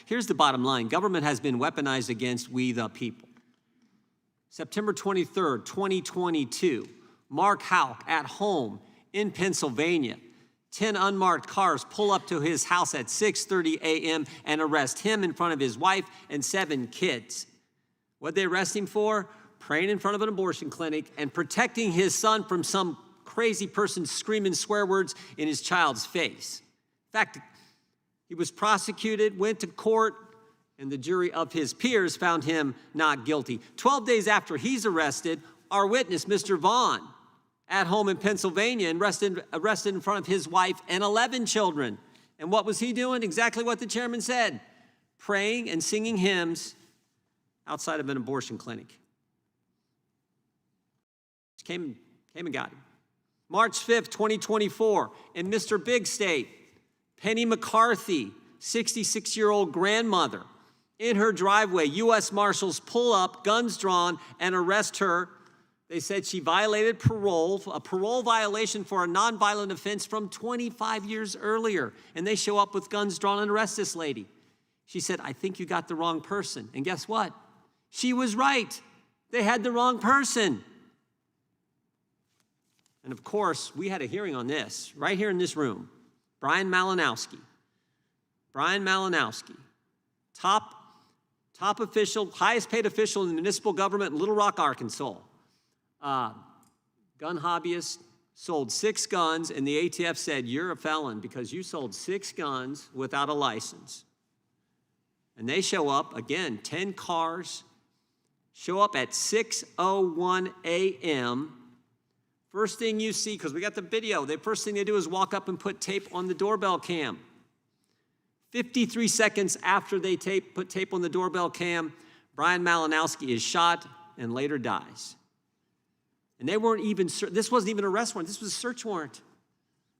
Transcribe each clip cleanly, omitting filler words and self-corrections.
Here's the bottom line. Government has been weaponized against we the people. September 23rd, 2022, Mark Houck at home in Pennsylvania. 10 unmarked cars pull up to his house at 6:30 a.m. and arrest him in front of his wife and 7 kids. What'd they arrest him for? Praying in front of an abortion clinic and protecting his son from some crazy person screaming swear words in his child's face. In fact, he was prosecuted, went to court, and the jury of his peers found him not guilty. 12 days after he's arrested, our witness, Mr. Vaughn, at home in Pennsylvania and arrested in front of his wife and 11 children. And what was he doing? Exactly what the chairman said, praying and singing hymns outside of an abortion clinic. Just came and got him. March 5th, 2024, in Mr. Big State, Penny McCarthy, 66-year-old grandmother, in her driveway, U.S. Marshals pull up, guns drawn, and arrest her. They said she violated parole, a parole violation for a nonviolent offense from 25 years earlier. And they show up with guns drawn and arrest this lady. She said, I think you got the wrong person. And guess what? She was right. They had the wrong person. And of course, we had a hearing on this right here in this room. Brian Malinowski, top official, highest paid official in the municipal government in Little Rock, Arkansas. Gun hobbyist, sold 6 guns, and the ATF said, you're a felon because you sold 6 guns without a license. And they show up, again, 10 cars, show up at 6:01 a.m. First thing you see, because we got the video, the first thing they do is walk up and put tape on the doorbell cam. 53 seconds after they put tape on the doorbell cam, Brian Malinowski is shot and later dies. And they weren't even, this wasn't even an arrest warrant, this was a search warrant.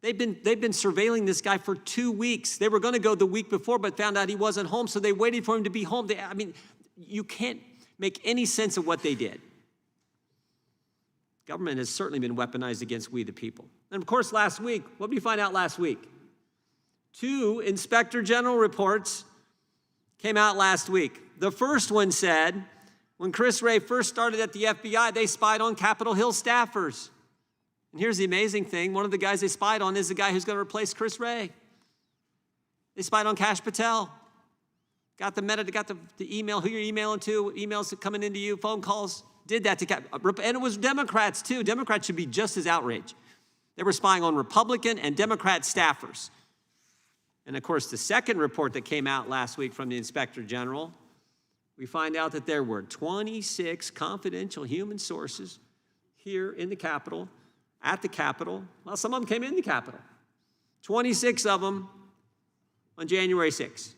They've been surveilling this guy for 2 weeks. They were gonna go the week before, but found out he wasn't home, so they waited for him to be home. You can't make any sense of what they did. Government has certainly been weaponized against we the people. And of course, last week, what did we find out last week? 2 Inspector General reports came out last week. The first one said, when Chris Wray first started at the FBI, they spied on Capitol Hill staffers. And here's the amazing thing. One of the guys they spied on is the guy who's going to replace Chris Wray. They spied on Kash Patel. Got the email, who you're emailing to, emails coming into you, phone calls. Did that to, and it was Democrats too. Democrats should be just as outraged. They were spying on Republican and Democrat staffers. And of course, the second report that came out last week from the Inspector General, we find out that there were 26 confidential human sources here in the Capitol, at the Capitol. Well, some of them came in the Capitol. 26 of them on January 6th.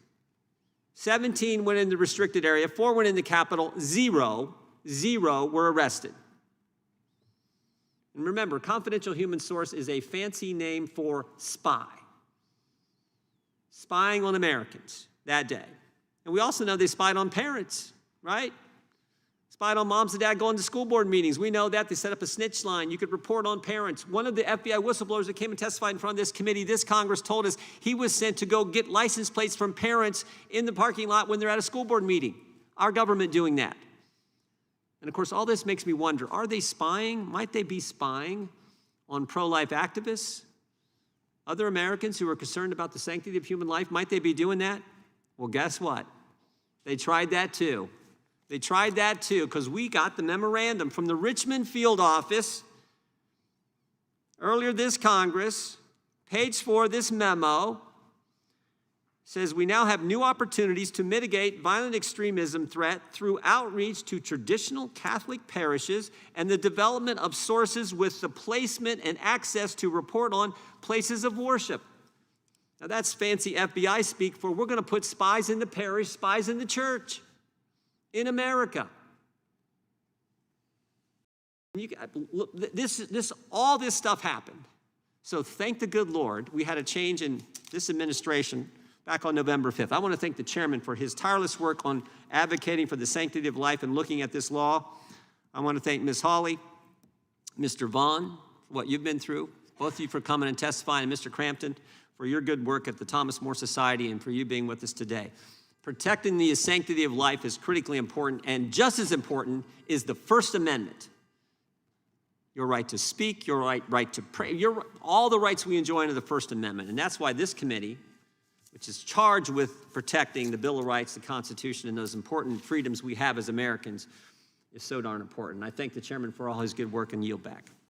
17 went in the restricted area, 4 went in the Capitol, 0 were arrested. And remember, confidential human source is a fancy name for spy. Spying on Americans that day. And we also know they spied on parents, right? Spied on moms and dad going to school board meetings. We know that. They set up a snitch line. You could report on parents. One of the FBI whistleblowers that came and testified in front of this committee, this Congress, told us he was sent to go get license plates from parents in the parking lot when they're at a school board meeting. Our government doing that. And of course, all this makes me wonder, are they spying? Might they be spying on pro-life activists? Other Americans who are concerned about the sanctity of human life, might they be doing that? Well, guess what? They tried that too. They tried that too, because we got the memorandum from the Richmond field office earlier this Congress. Page 4 of this memo says we now have new opportunities to mitigate violent extremism threat through outreach to traditional Catholic parishes and the development of sources with the placement and access to report on places of worship. Now that's fancy FBI speak for we're going to put spies in the parish, spies in the church in America. All this stuff happened. So thank the good Lord, we had a change in this administration back on November 5th. I want to thank the chairman for his tireless work on advocating for the sanctity of life and looking at this law. I want to thank Ms. Hawley, Mr. Vaughn, for what you've been through, both of you for coming and testifying, and Mr. Crampton, for your good work at the Thomas More Society and for you being with us today. Protecting the sanctity of life is critically important, and just as important is the First Amendment. Your right to speak, your right to pray, all the rights we enjoy under the First Amendment. And that's why this committee, which is charged with protecting the Bill of Rights, the Constitution, and those important freedoms we have as Americans, is so darn important. I thank the chairman for all his good work and yield back.